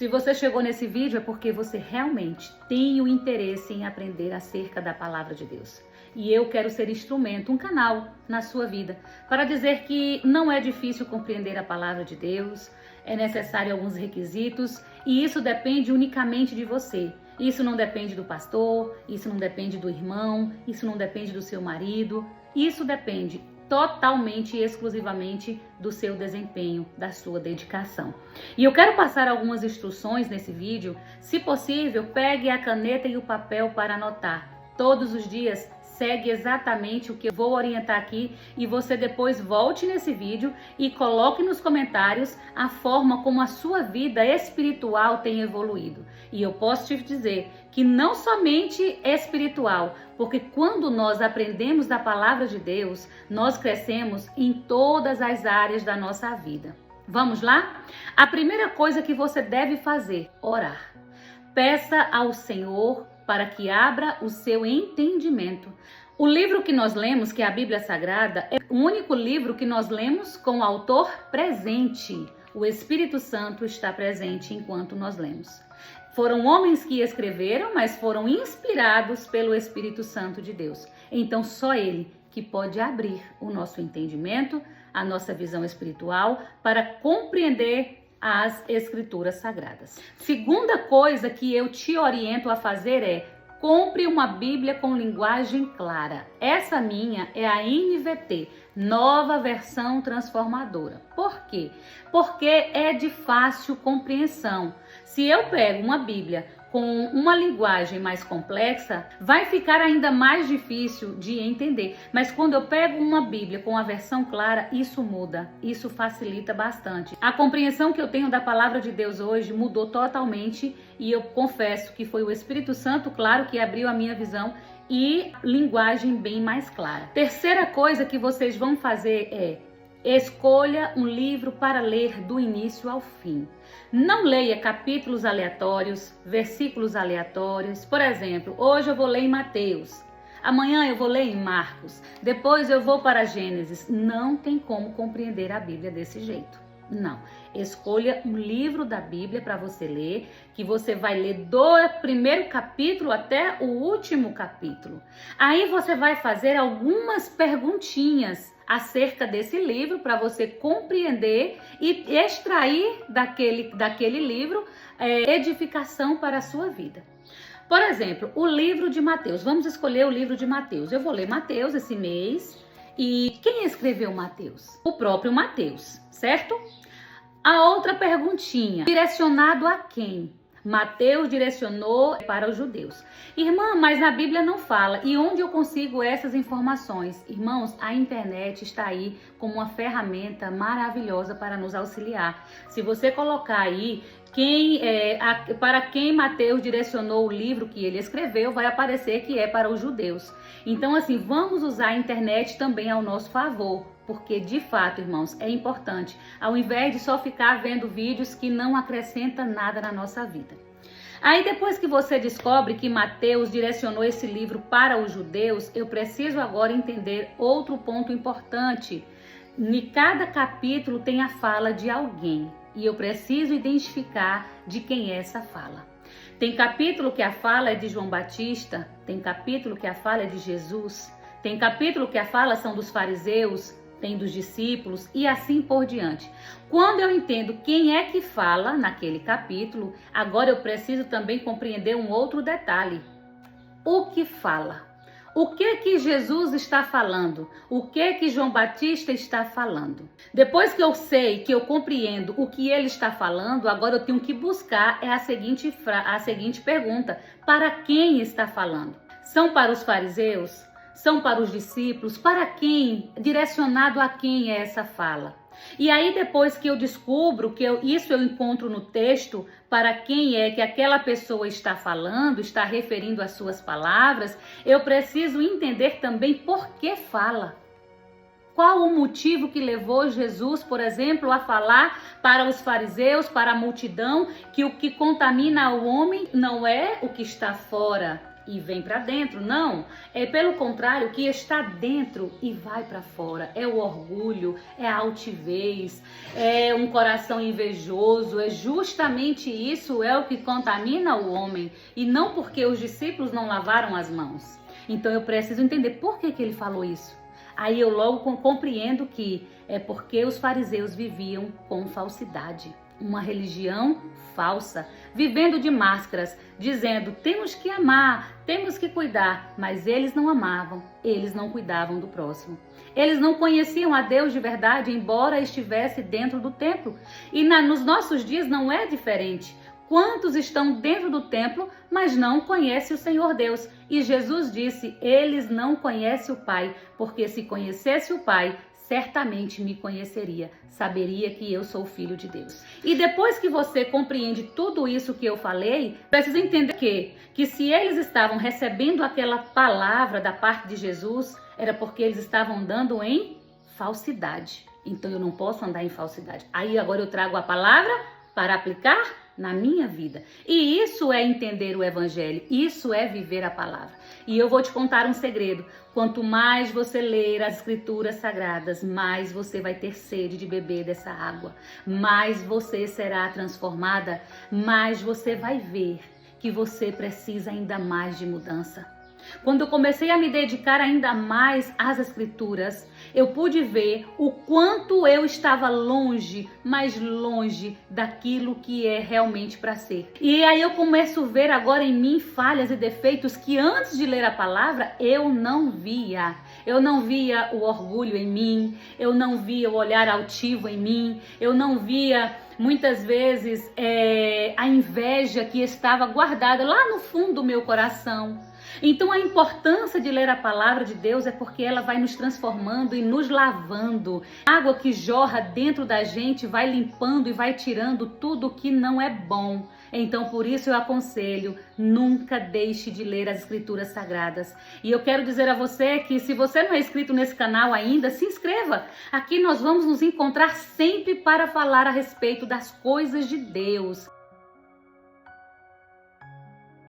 Se você chegou nesse vídeo é porque você realmente tem o interesse em aprender acerca da palavra de Deus. E eu quero ser instrumento, um canal na sua vida, para dizer que não é difícil compreender a palavra de Deus, é necessário alguns requisitos e isso depende unicamente de você. Isso não depende do pastor, isso não depende do irmão, isso não depende do seu marido, isso depende totalmente e exclusivamente do seu desempenho, da sua dedicação. E eu quero passar algumas instruções nesse vídeo. Se possível, pegue a caneta e o papel para anotar. Todos os dias, segue exatamente o que eu vou orientar aqui e você depois volte nesse vídeo e coloque nos comentários a forma como a sua vida espiritual tem evoluído. E eu posso te dizer que não somente espiritual, porque quando nós aprendemos da palavra de Deus, nós crescemos em todas as áreas da nossa vida. Vamos lá? A primeira coisa que você deve fazer, orar. Peça ao Senhor para que abra o seu entendimento. O livro que nós lemos, que é a Bíblia Sagrada, é o único livro que nós lemos com o autor presente. O Espírito Santo está presente enquanto nós lemos. Foram homens que escreveram, mas foram inspirados pelo Espírito Santo de Deus. Então, só Ele que pode abrir o nosso entendimento, a nossa visão espiritual, para compreender as Escrituras Sagradas. Segunda coisa que eu te oriento a fazer é: compre uma Bíblia com linguagem clara. Essa minha é a NVT, Nova Versão Transformadora. Por quê? Porque é de fácil compreensão. Se eu pego uma Bíblia com uma linguagem mais complexa, vai ficar ainda mais difícil de entender. Mas quando eu pego uma Bíblia com a versão clara, isso muda, isso facilita bastante. A compreensão que eu tenho da palavra de Deus hoje mudou totalmente e eu confesso que foi o Espírito Santo, claro, que abriu a minha visão e linguagem bem mais clara. Terceira coisa que vocês vão fazer é: escolha um livro para ler do início ao fim. Não leia capítulos aleatórios, versículos aleatórios. Por exemplo, hoje eu vou ler em Mateus, amanhã eu vou ler em Marcos, depois eu vou para Gênesis. Não tem como compreender a Bíblia desse jeito. Não. Escolha um livro da Bíblia para você ler, que você vai ler do primeiro capítulo até o último capítulo. Aí você vai fazer algumas perguntinhas acerca desse livro para você compreender e extrair daquele livro edificação para a sua vida. Por exemplo, o livro de Mateus. Vamos escolher o livro de Mateus. Eu vou ler Mateus esse mês. E quem escreveu Mateus? O próprio Mateus, certo? A outra perguntinha, direcionado a quem? Mateus direcionou para os judeus. Irmã, mas na Bíblia não fala. E onde eu consigo essas informações? Irmãos, a internet está aí como uma ferramenta maravilhosa para nos auxiliar. Se você colocar aí para quem Mateus direcionou o livro que ele escreveu, vai aparecer que é para os judeus. Então, assim, vamos usar a internet também ao nosso favor. Porque, de fato, irmãos, é importante, ao invés de só ficar vendo vídeos que não acrescentam nada na nossa vida. Aí, depois que você descobre que Mateus direcionou esse livro para os judeus, eu preciso agora entender outro ponto importante. Em cada capítulo tem a fala de alguém, e eu preciso identificar de quem é essa fala. Tem capítulo que a fala é de João Batista, tem capítulo que a fala é de Jesus, tem capítulo que a fala são dos fariseus, tem dos discípulos e assim por diante. Quando eu entendo quem é que fala naquele capítulo, agora eu preciso também compreender um outro detalhe. O que fala? O que Jesus está falando? O que João Batista está falando? Depois que eu sei, que eu compreendo o que ele está falando, agora eu tenho que buscar a seguinte pergunta: para quem está falando? São para os fariseus? São para os discípulos? Para quem? Direcionado a quem é essa fala? E aí, depois que eu descubro que eu encontro no texto, para quem é que aquela pessoa está falando, está referindo as suas palavras, eu preciso entender também por que fala. Qual o motivo que levou Jesus, por exemplo, a falar para os fariseus, para a multidão, que o que contamina o homem não é o que está fora, e vem para dentro. Não, é pelo contrário, o que está dentro e vai para fora. É o orgulho, é a altivez, é um coração invejoso, é justamente isso, é o que contamina o homem. E não porque os discípulos não lavaram as mãos. Então eu preciso entender por que ele falou isso. Aí eu logo compreendo que é porque os fariseus viviam com falsidade. Uma religião falsa, vivendo de máscaras, dizendo temos que amar, temos que cuidar, mas eles não amavam, eles não cuidavam do próximo. Eles não conheciam a Deus de verdade, embora estivesse dentro do templo. E nos nossos dias não é diferente. Quantos estão dentro do templo, mas não conhecem o Senhor Deus? E Jesus disse, eles não conhecem o Pai, porque se conhecesse o Pai, certamente me conheceria, saberia que eu sou filho de Deus. E depois que você compreende tudo isso que eu falei, precisa entender que se eles estavam recebendo aquela palavra da parte de Jesus, era porque eles estavam andando em falsidade. Então eu não posso andar em falsidade. Aí agora eu trago a palavra para aplicar na minha vida. E isso é entender o evangelho, isso é viver a palavra. E eu vou te contar um segredo. Quanto mais você ler as escrituras sagradas, mais você vai ter sede de beber dessa água. Mais você será transformada, mais você vai ver que você precisa ainda mais de mudança. Quando eu comecei a me dedicar ainda mais às escrituras, eu pude ver o quanto eu estava longe, mais longe daquilo que é realmente para ser. E aí eu começo a ver agora em mim falhas e defeitos que antes de ler a palavra eu não via. Eu não via o orgulho em mim, eu não via o olhar altivo em mim, eu não via muitas vezes a inveja que estava guardada lá no fundo do meu coração. Então a importância de ler a palavra de Deus é porque ela vai nos transformando e nos lavando. A água que jorra dentro da gente vai limpando e vai tirando tudo que não é bom. Então por isso eu aconselho, nunca deixe de ler as escrituras sagradas. E eu quero dizer a você que se você não é inscrito nesse canal ainda, se inscreva. Aqui nós vamos nos encontrar sempre para falar a respeito das coisas de Deus.